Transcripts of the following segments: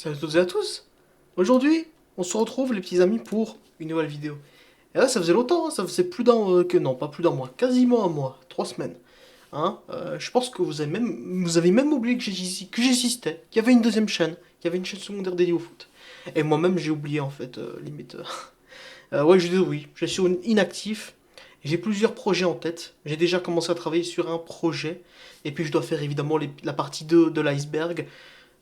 Salut à toutes et à tous. Aujourd'hui, on se retrouve les petits amis pour une nouvelle vidéo. Et là, ça faisait longtemps, hein, ça faisait plus non, pas plus d'un mois, quasiment un mois, 3 semaines. Hein, je pense que vous avez même oublié que j'existais, qu'il y avait une deuxième chaîne, qu'il y avait une chaîne secondaire dédiée au foot. Et moi-même, j'ai oublié en fait, limite. Ouais, je dis oui, je suis inactif. J'ai plusieurs projets en tête. J'ai déjà commencé à travailler sur un projet. Et puis je dois faire évidemment la partie 2 de l'iceberg.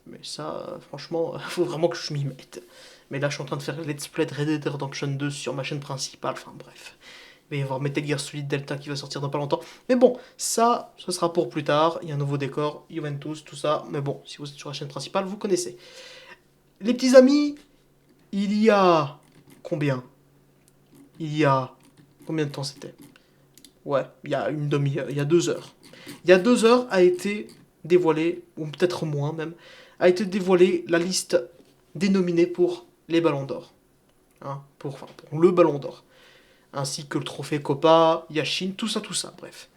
Mais ça, franchement, faut vraiment que je m'y mette. Mais là, je suis en train de faire Let's Play de Red Dead Redemption 2 sur ma chaîne principale. Enfin, bref. Il va y avoir Metal Gear Solid Delta qui va sortir dans pas longtemps. Mais bon, ça, ce sera pour plus tard. Il y a un nouveau décor, Juventus, tout ça. Mais bon, si vous êtes sur la chaîne principale, vous connaissez. Les petits amis, il y a... Combien? Il y a... Combien de temps c'était? Ouais, il y a une demi-heure, il y a 2 heures. Il y a 2 heures a été dévoilé, ou peut-être moins même, a été dévoilée la liste des nominés pour les Ballons d'Or. Hein, pour le Ballon d'Or. Ainsi que le trophée Copa, Yashin, tout ça, bref.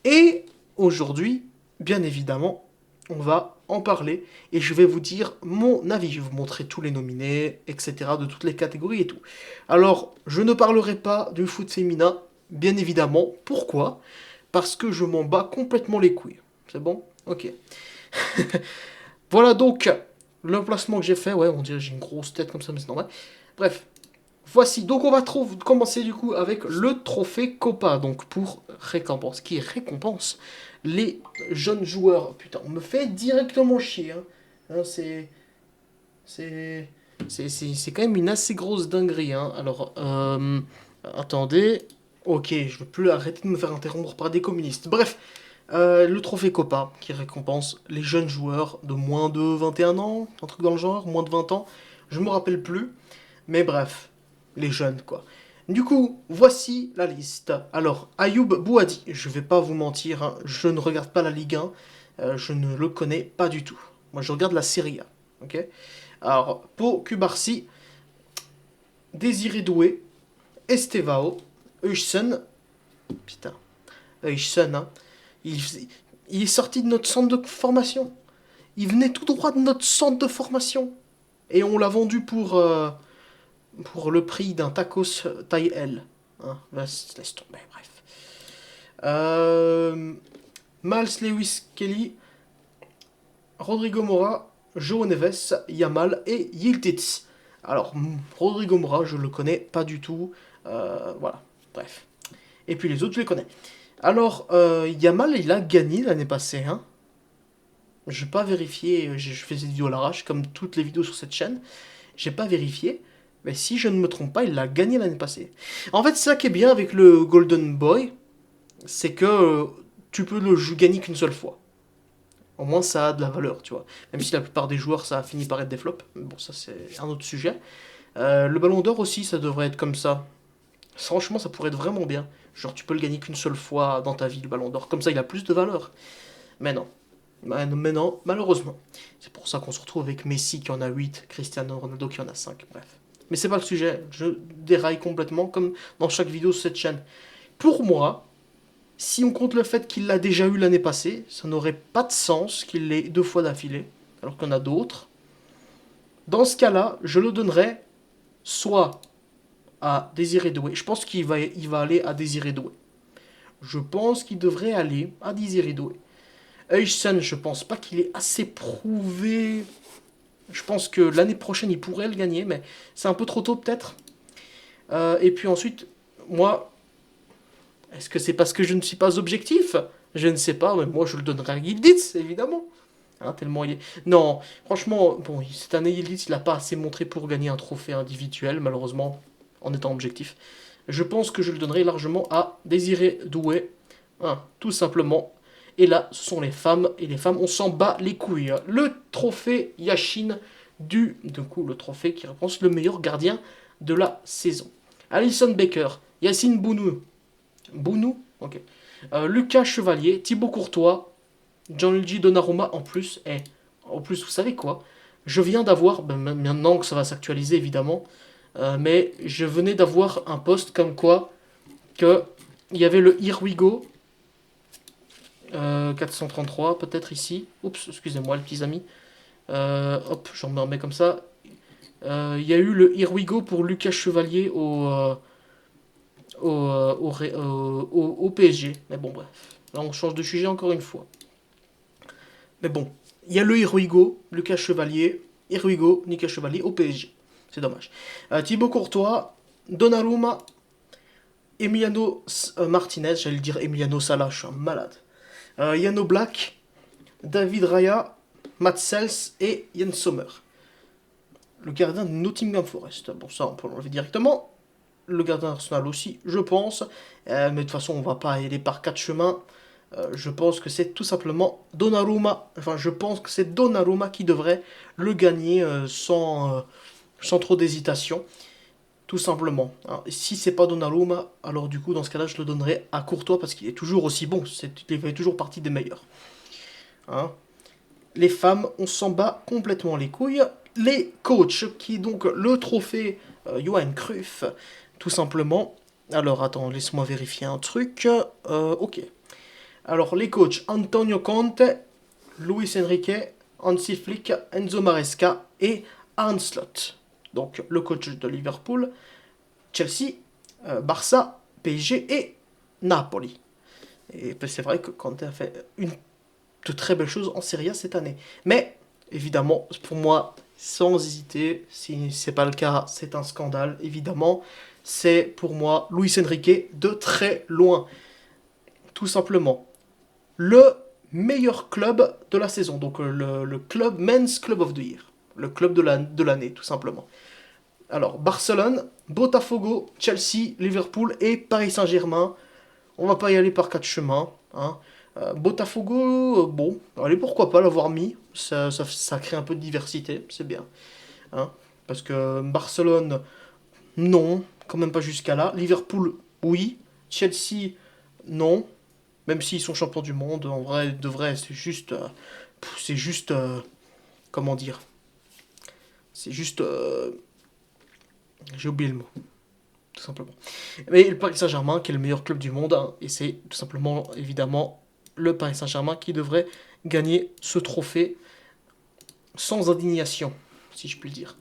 Et aujourd'hui, bien évidemment, on va en parler et je vais vous dire mon avis. Je vais vous montrer tous les nominés, etc., de toutes les catégories et tout. Alors, je ne parlerai pas du foot féminin, bien évidemment. Pourquoi? Parce que je m'en bats complètement les couilles. C'est bon? Ok. Voilà donc le placement que j'ai fait. Ouais, on dirait que j'ai une grosse tête comme ça, mais c'est normal. Bref, voici. Donc on va commencer du coup avec le trophée Copa. Donc pour récompense. Qui récompense les jeunes joueurs. Putain, on me fait directement chier. Hein, c'est... C'est quand même une assez grosse dinguerie. Hein. Alors, attendez. Ok, je veux plus arrêter de me faire interrompre par des communistes. Bref, le trophée Copa, qui récompense les jeunes joueurs de moins de 21 ans, un truc dans le genre, moins de 20 ans. Je me rappelle plus. Mais bref, les jeunes, quoi. Du coup, voici la liste. Alors, Ayoub Bouhadi, je vais pas vous mentir, hein, je ne regarde pas la Ligue 1, je ne le connais pas du tout. Moi, je regarde la Serie A, ok. Alors, pour Kubarsi, Désiré Doué, Estevao, Huysen, putain, Huysen, hein, il, il est sorti de notre centre de formation. Il venait tout droit de notre centre de formation. Et on l'a vendu pour le prix d'un tacos taille L. Hein, laisse tomber, bref. Miles Lewis Kelly, Rodrigo Mora, Joe Neves, Yamal et Yildiz. Alors, Rodrigo Mora, je le connais pas du tout. Voilà, bref. Et puis les autres, je les connais. Alors, Yamal, il a gagné l'année passée. Hein. Je n'ai pas vérifié, je fais des vidéos à l'arrache, comme toutes les vidéos sur cette chaîne. J'ai pas vérifié. Mais si je ne me trompe pas, il l'a gagné l'année passée. En fait, c'est ça qui est bien avec le Golden Boy, c'est que tu peux le gagner qu'une seule fois. Au moins, ça a de la valeur, tu vois. Même si la plupart des joueurs, ça a fini par être des flops. Bon, ça, c'est un autre sujet. Le Ballon d'Or aussi, ça devrait être comme ça. Franchement, ça pourrait être vraiment bien. Genre, tu peux le gagner qu'une seule fois dans ta vie, le Ballon d'Or. Comme ça, il a plus de valeur. Mais non. Mais non, malheureusement. C'est pour ça qu'on se retrouve avec Messi qui en a 8, Cristiano Ronaldo qui en a 5. Bref. Mais c'est pas le sujet. Je déraille complètement, comme dans chaque vidéo sur cette chaîne. Pour moi, si on compte le fait qu'il l'a déjà eu l'année passée, ça n'aurait pas de sens qu'il l'ait 2 fois d'affilée, alors qu'il y en a d'autres. Dans ce cas-là, je le donnerais soit à Désiré Doué. Je pense il va aller à Désiré Doué. Je pense qu'il devrait aller à Désiré Doué. Huysen, je pense pas qu'il est assez prouvé. Je pense que l'année prochaine, il pourrait le gagner, mais c'est un peu trop tôt peut-être. Et puis ensuite, moi, est-ce que c'est parce que je ne suis pas objectif? Je ne sais pas, mais moi je le donnerais à Yildiz, évidemment. Hein, tellement il est... Non, franchement, bon, cette année, Yildiz, il n'a pas assez montré pour gagner un trophée individuel, malheureusement, en étant objectif. Je pense que je le donnerai largement à Désiré Doué. Hein, tout simplement. Et là, ce sont les femmes. Et les femmes, on s'en bat les couilles. Le trophée Yashin coup, le trophée qui récompense le meilleur gardien de la saison. Alison Baker, Yacine Bounou, ok. Lucas Chevalier, Thibaut Courtois, Gianluigi Donnarumma en plus. Et en plus, vous savez quoi? Je viens d'avoir, maintenant que ça va s'actualiser évidemment, mais je venais d'avoir un post comme quoi que il y avait le Here We Go 433 peut-être ici. Oups, excusez-moi les petits amis. Hop, j'en me remets comme ça. Il y a eu le Here We Go pour Lucas Chevalier au PSG. Mais bon, bref. Là, on change de sujet encore une fois. Mais bon, il y a le Here We Go, Lucas Chevalier. Here We Go, Lucas Chevalier au PSG. C'est dommage. Thibaut Courtois, Donnarumma, Emiliano Martinez, j'allais dire Emiliano Sala, je suis un malade. Yano Black, David Raya, Matt Sels et Jens Sommer. Le gardien de Nottingham Forest. Bon, ça, on peut l'enlever directement. Le gardien d'Arsenal aussi, je pense. Mais de toute façon, on va pas aller par quatre chemins. Je pense que c'est tout simplement Donnarumma. Enfin, je pense que c'est Donnarumma qui devrait le gagner sans trop d'hésitation. Tout simplement. Hein. Si c'est pas Donnarumma, alors du coup, dans ce cas-là, je le donnerai à Courtois parce qu'il est toujours aussi bon. Il fait toujours partie des meilleurs. Hein. Les femmes, on s'en bat complètement les couilles. Les coachs, qui est donc le trophée Johan Cruyff, tout simplement. Alors, attends, laisse-moi vérifier un truc. Ok. Alors, les coachs, Antonio Conte, Luis Enrique, Hansi Flick, Enzo Maresca et Arne Slot. Donc, le coach de Liverpool, Chelsea, Barça, PSG et Napoli. Et c'est vrai que Conte a fait de très belles choses en Serie A cette année. Mais, évidemment, pour moi, sans hésiter, si c'est pas le cas, c'est un scandale, évidemment. C'est pour moi Luis Enrique de très loin. Tout simplement. Le meilleur club de la saison. Donc le club Men's Club of the Year. Le club de l'année, tout simplement. Alors, Barcelone, Botafogo, Chelsea, Liverpool et Paris Saint-Germain. On va pas y aller par quatre chemins. Hein. Botafogo, bon, allez, pourquoi pas l'avoir mis. Ça crée un peu de diversité, c'est bien. Hein. Parce que Barcelone, non, quand même pas jusqu'à là. Liverpool, oui. Chelsea, non. Même s'ils sont champions du monde, en vrai, de vrai, c'est juste, comment dire, c'est juste, j'ai oublié le mot, tout simplement. Mais le Paris Saint-Germain, qui est le meilleur club du monde, hein, et c'est tout simplement, évidemment, le Paris Saint-Germain qui devrait gagner ce trophée sans indignation, si je puis le dire.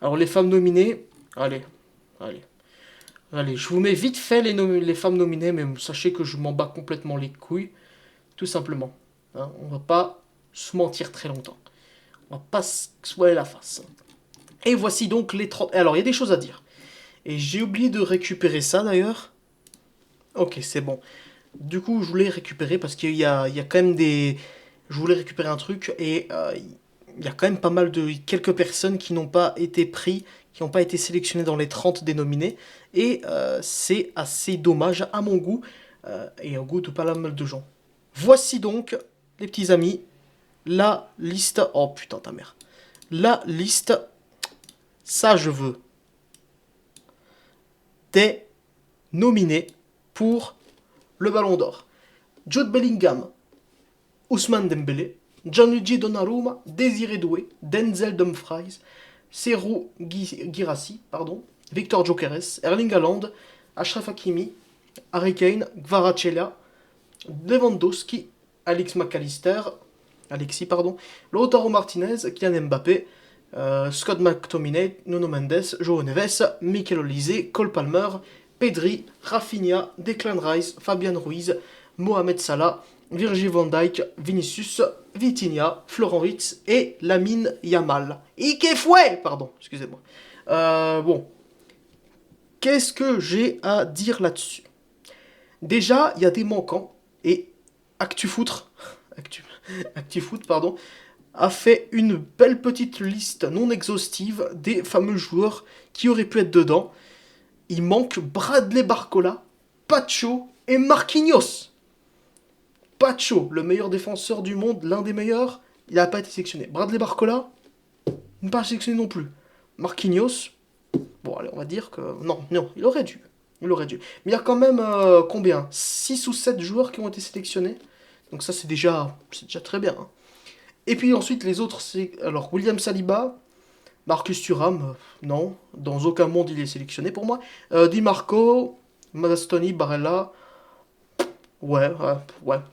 Alors les femmes nominées, allez, allez. Allez, je vous mets vite fait les femmes nominées, mais sachez que je m'en bats complètement les couilles, tout simplement. Hein, on va pas se mentir très longtemps. On va pas se voiler la face. Et voici donc les 30... Alors, il y a des choses à dire. Et j'ai oublié de récupérer ça, d'ailleurs. Ok, c'est bon. Du coup, je voulais récupérer parce qu'il y a quand même des... Je voulais récupérer un truc et il y a quand même pas mal de... Quelques personnes qui n'ont pas été pris, qui n'ont pas été sélectionnées dans les 30 dénominés. Et c'est assez dommage à mon goût et au goût de pas mal de gens. Voici donc, les petits amis, la liste... Oh putain, ta mère. La liste... Ça, je veux. Des nominés pour le Ballon d'Or. Jude Bellingham, Ousmane Dembélé, Gianluigi Donnarumma, Désiré Doué, Denzel Dumfries, Serhou Guirassy, Victor Gyökeres, Erling Haaland, Achraf Hakimi, Harry Kane, Kvaratskhelia, Lewandowski, Alexis, Lautaro Martinez, Kylian Mbappé, Scott McTominay, Nuno Mendes, João Neves, Mikel Olise, Cole Palmer, Pedri, Rafinha, Declan Rice, Fabian Ruiz, Mohamed Salah, Virgil van Dijk, Vinicius, Vitinha, Florent Wirtz et Lamine Yamal. Ikefoué, pardon, excusez-moi. Bon, qu'est-ce que j'ai à dire là-dessus? Déjà, il y a des manquants et ActuFoot, ActuFoot, a fait une belle petite liste non exhaustive des fameux joueurs qui auraient pu être dedans. Il manque Bradley Barcola, Pacho et Marquinhos. Pacho, le meilleur défenseur du monde, l'un des meilleurs, il n'a pas été sélectionné. Bradley Barcola, pas sélectionné non plus. Marquinhos, bon allez, on va dire que... Non, il aurait dû. Mais il y a quand même, combien 6 ou 7 joueurs qui ont été sélectionnés. Donc ça, c'est déjà très bien. Hein. Et puis ensuite, les autres, c'est... Alors, William Saliba, Marcus Thuram, non. Dans aucun monde, il est sélectionné pour moi. Di Marco, Mastoni, Barella, ouais,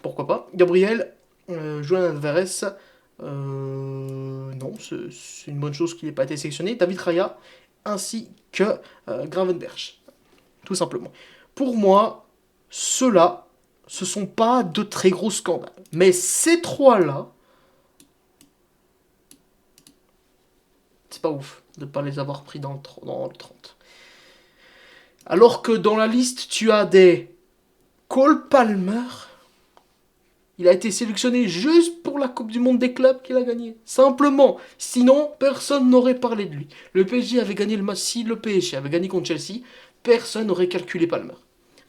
pourquoi pas. Gabriel, Juan Alvarez, non, c'est une bonne chose qu'il n'ait pas été sélectionné. David Raya ainsi que Gravenberch, tout simplement. Pour moi, ceux-là, ce sont pas de très gros scandales. Mais ces trois-là, c'est pas ouf de ne pas les avoir pris dans le 30. Alors que dans la liste, tu as des Cole Palmer. Il a été sélectionné juste pour la Coupe du Monde des clubs qu'il a gagné. Simplement. Sinon, personne n'aurait parlé de lui. Le PSG avait gagné le match. Si le PSG avait gagné contre Chelsea, personne n'aurait calculé Palmer.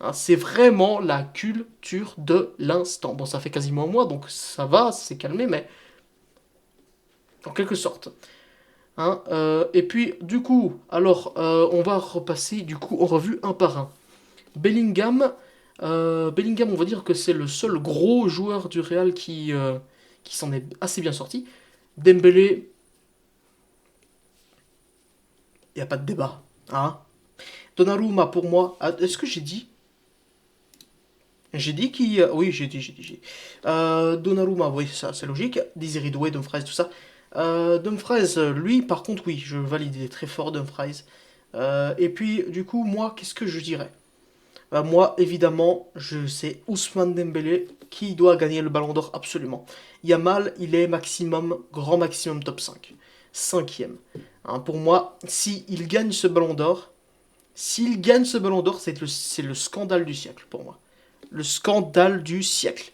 Hein, c'est vraiment la culture de l'instant. Bon, ça fait quasiment un mois, donc ça va, c'est calmé, mais en quelque sorte. Hein, et puis, du coup, alors, on va repasser du coup en revue un par un. Bellingham, Bellingham, on va dire que c'est le seul gros joueur du Real qui s'en est assez bien sorti. Dembélé, il n'y a pas de débat. Hein. Donnarumma, pour moi, est-ce que j'ai dit? J'ai dit qu'il... Oui, j'ai dit. Donnarumma, oui, ça c'est logique. Désiré Doué, Dumfries, tout ça. Dumfries, lui, par contre, oui, je valide, il est très fort, Dumfries. Et puis, du coup, moi, qu'est-ce que je dirais? Moi, évidemment, je sais Ousmane Dembélé qui doit gagner le Ballon d'Or absolument. Yamal, il est maximum, grand maximum top 5. Cinquième. Hein, pour moi, s'il gagne ce Ballon d'Or, c'est le scandale du siècle pour moi. Le scandale du siècle.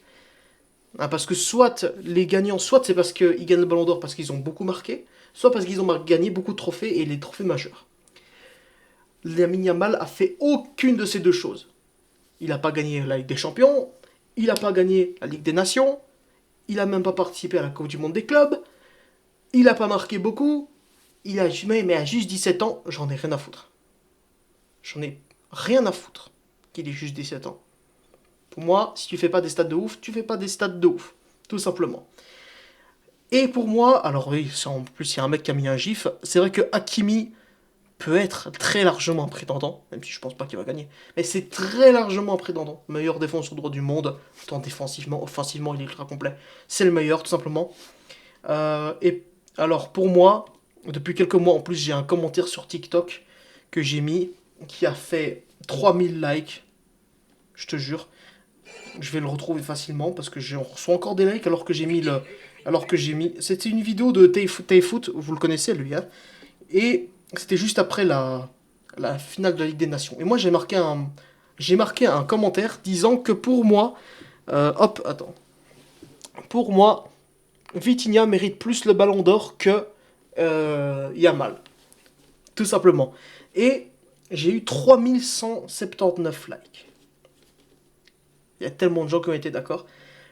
Hein, parce que soit les gagnants, soit c'est parce qu'ils gagnent le Ballon d'Or parce qu'ils ont beaucoup marqué, soit parce qu'ils ont gagné beaucoup de trophées et les trophées majeurs. Lamine Yamal a fait aucune de ces deux choses. Il n'a pas gagné la Ligue des Champions, il n'a pas gagné la Ligue des Nations, il n'a même pas participé à la Coupe du Monde des clubs, il n'a pas marqué beaucoup, mais à juste 17 ans, j'en ai rien à foutre. J'en ai rien à foutre qu'il ait juste 17 ans. Pour moi, si tu fais pas des stats de ouf, tu fais pas des stats de ouf. Tout simplement. Et pour moi, alors oui, en plus il y a un mec qui a mis un gif, c'est vrai que Hakimi peut être très largement un prétendant, même si je pense pas qu'il va gagner. Mais c'est très largement un prétendant. Meilleur défenseur droit du monde, tant défensivement, offensivement, il est ultra complet. C'est le meilleur, tout simplement. Et alors, pour moi, depuis quelques mois, en plus, j'ai un commentaire sur TikTok que j'ai mis, qui a fait 3000 likes, je te jure. Je vais le retrouver facilement, parce que je reçois encore des likes alors que j'ai mis le... Alors que j'ai mis... C'était une vidéo de Tayfoot, vous le connaissez, lui, hein. Et c'était juste après la finale de la Ligue des Nations. Et moi, j'ai marqué un commentaire disant que pour moi, hop, attends, pour moi, Vitinha mérite plus le Ballon d'Or que Yamal, tout simplement. Et j'ai eu 3179 likes. Il y a tellement de gens qui ont été d'accord.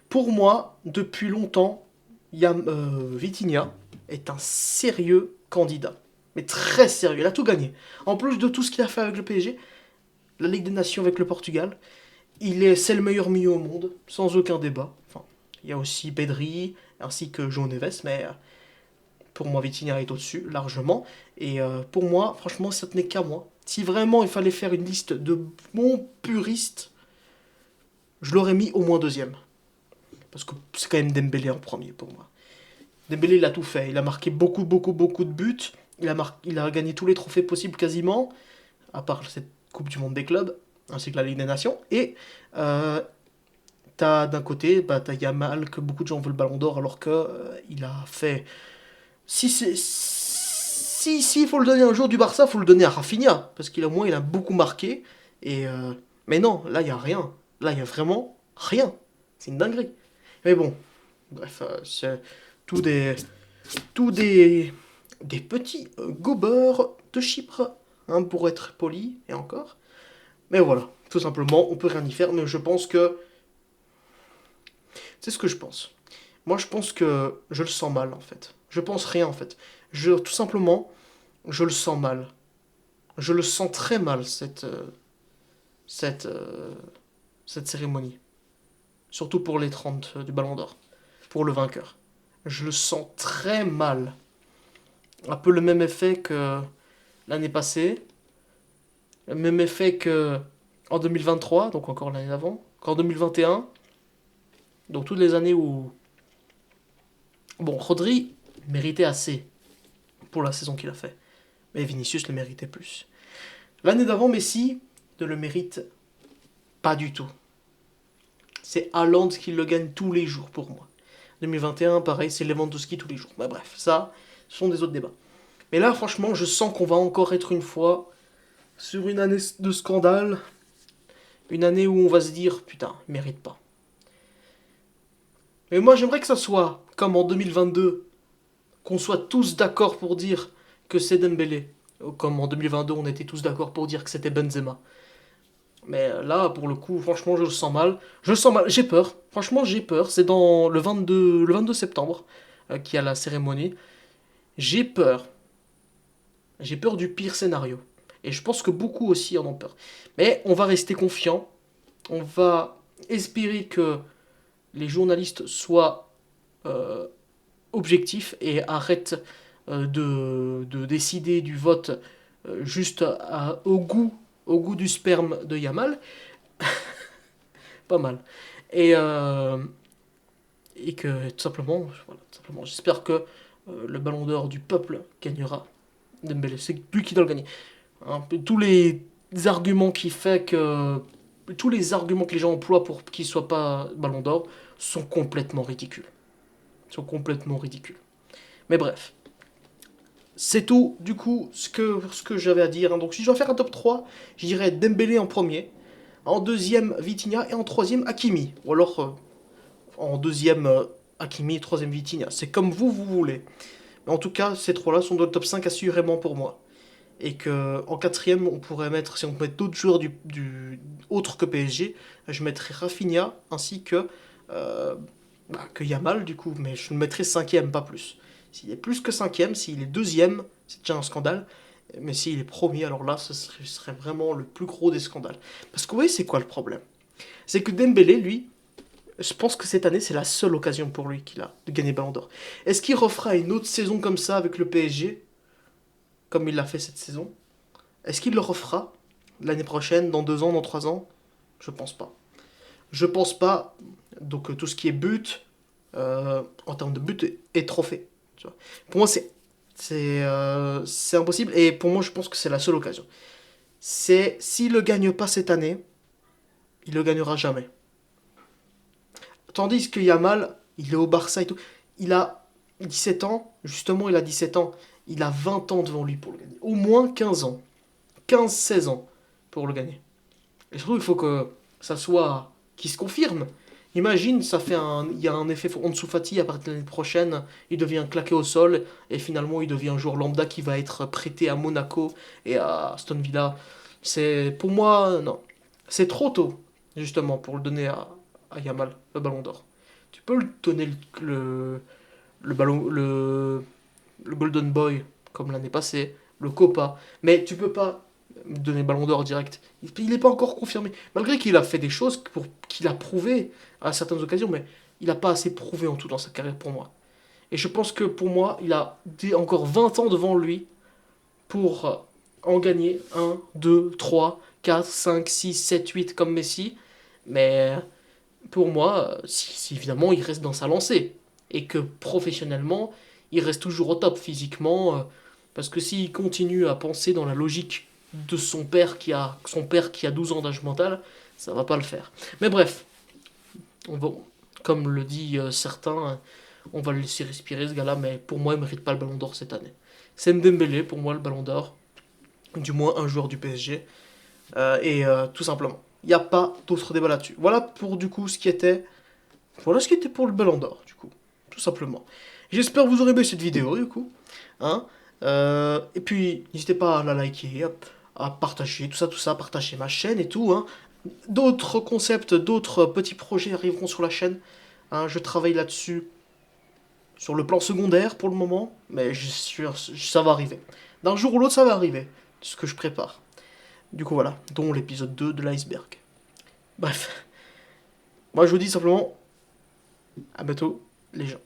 Pour moi, depuis longtemps, Vitinha est un sérieux candidat. Mais très sérieux, il a tout gagné. En plus de tout ce qu'il a fait avec le PSG, la Ligue des Nations avec le Portugal, c'est le meilleur milieu au monde, sans aucun débat. Enfin, il y a aussi Pedri, ainsi que João Neves, mais pour moi, Vitinha est au-dessus, largement. Et pour moi, franchement, ça tenait qu'à moi. Si vraiment il fallait faire une liste de bons puristes, je l'aurais mis au moins deuxième. Parce que c'est quand même Dembélé en premier pour moi. Dembélé, il a tout fait. Il a marqué beaucoup, beaucoup, beaucoup de buts. Il a gagné tous les trophées possibles quasiment, à part cette Coupe du Monde des clubs, ainsi que la Ligue des Nations. Et t'as d'un côté, t'as Yamal, que beaucoup de gens veulent le Ballon d'Or, alors que il a fait... Si il faut le donner un jour du Barça, faut le donner à Rafinha, parce qu'il au moins il a beaucoup marqué. Et mais non, là il y a rien. Là il y a vraiment rien. C'est une dinguerie. Mais bon, bref, c'est tout des des petits gobeurs de Chypre, hein, pour être poli, et encore. Mais voilà, tout simplement, on peut rien y faire, mais je pense que... C'est ce que je pense. Moi, je pense que je le sens mal, en fait. Je pense rien, en fait. Tout simplement, je le sens mal. Je le sens très mal, cette, euh, cette cérémonie. Surtout pour les 30 du Ballon d'Or. Pour le vainqueur. Je le sens très mal. Un peu le même effet que l'année passée. Le même effet que en 2023, donc encore l'année d'avant. Qu'en 2021. Donc toutes les années où... Bon, Rodri, Il méritait assez pour la saison qu'il a fait. Mais Vinicius le méritait plus. L'année d'avant, Messi ne le mérite pas du tout. C'est Haaland qui le gagne tous les jours pour moi. 2021, pareil, c'est Lewandowski tous les jours. Bah, bref, ça, ce sont des autres débats. Mais là, franchement, je sens qu'on va encore être une fois sur une année de scandale. Une année où on va se dire, putain, il mérite pas. Mais moi, j'aimerais que ça soit comme en 2022, qu'on soit tous d'accord pour dire que c'est Dembélé. Comme en 2022, on était tous d'accord pour dire que c'était Benzema. Mais là, pour le coup, franchement, je le sens mal. Je le sens mal, j'ai peur. Franchement, j'ai peur. C'est dans le 22 septembre qu'il y a la cérémonie. J'ai peur. J'ai peur du pire scénario. Et je pense que beaucoup aussi en ont peur. Mais on va rester confiant. On va espérer que les journalistes soient euh, objectifs et arrêtent de décider du vote juste au goût du sperme de Yamal. Pas mal. Et, euh, et que tout simplement, voilà, tout simplement j'espère que le ballon d'or du peuple gagnera Dembélé. C'est lui qui doit le gagner. Hein, tous les arguments qui fait que tous les arguments que les gens emploient pour qu'il soit pas ballon d'or sont complètement ridicules. Sont complètement ridicules. Mais bref, c'est tout du coup ce que j'avais à dire. Hein. Donc si je dois faire un top 3, je dirais Dembélé en premier, en deuxième Vitinha et en troisième Hakimi. Ou alors en deuxième Hakimi, troisième Vitinha. C'est comme vous voulez. Mais en tout cas, ces trois-là sont dans le top 5 assurément pour moi. Et que en quatrième, on pourrait mettre, si on met d'autres joueurs autres que PSG, je mettrais Rafinha ainsi euh, que Yamal du coup, mais je le mettrais cinquième, pas plus. S'il est plus que cinquième, s'il est deuxième, c'est déjà un scandale. Mais s'il est premier, alors là, ce serait vraiment le plus gros des scandales. Parce que vous voyez, c'est quoi le problème? C'est que Dembélé, lui, je pense que cette année, c'est la seule occasion pour lui qu'il a de gagner Ballon d'Or. Est-ce qu'il refera une autre saison comme ça avec le PSG, comme il l'a fait cette saison? Est-ce qu'il le refera l'année prochaine, dans 2 ans, dans 3 ans? Je pense pas. Je pense pas. Donc tout ce qui est but, en termes de but et trophée. Tu vois. Pour moi, c'est impossible. Et pour moi, je pense que c'est la seule occasion. C'est s'il le gagne pas cette année, il le gagnera jamais. Tandis que Yamal, il est au Barça et tout. Il a 17 ans, justement, il a 17 ans. Il a 20 ans devant lui pour le gagner. Au moins 15 ans. 15-16 ans pour le gagner. Et surtout, il faut que ça soit qui se confirme. Imagine, il y a un effet Ansu Fati à partir de l'année prochaine, il devient claqué au sol et finalement il devient un joueur lambda qui va être prêté à Monaco et à Aston Villa. C'est pour moi non, c'est trop tôt justement pour le donner à Yamal le Ballon d'Or. Tu peux le donner le ballon le Golden Boy comme l'année passée, le Copa, mais tu peux pas donner Ballon d'Or direct. Il n'est pas encore confirmé. Malgré qu'il a fait des choses qu'il a prouvé à certaines occasions, mais il n'a pas assez prouvé en tout dans sa carrière pour moi. Et je pense que pour moi, il a encore 20 ans devant lui pour en gagner un 2 3 4 5 6 7 8 comme Messi. Mais pour moi, si évidemment il reste dans sa lancée et que professionnellement, il reste toujours au top physiquement, parce que s'il continue à penser dans la logique de son père qui a 12 ans d'âge mental, ça va pas le faire. Mais bref, bon, comme le dit certains, on va le laisser respirer ce gars-là, mais pour moi, il mérite pas le Ballon d'Or cette année. C'est Dembélé pour moi le Ballon d'Or, du moins un joueur du PSG, tout simplement. Il n'y a pas d'autre débat là-dessus. Voilà ce qui était pour le Ballon d'Or, du coup, tout simplement. J'espère que vous aurez aimé cette vidéo, du coup. Hein. Et puis, n'hésitez pas à la liker, à partager, tout ça, partager ma chaîne et tout. Hein. D'autres concepts, d'autres petits projets arriveront sur la chaîne. Hein. Je travaille là-dessus sur le plan secondaire pour le moment, mais je suis sûr, ça va arriver. D'un jour ou l'autre, ça va arriver, ce que je prépare. Du coup, voilà, dont l'épisode 2 de l'iceberg. Bref, moi je vous dis simplement à bientôt, les gens.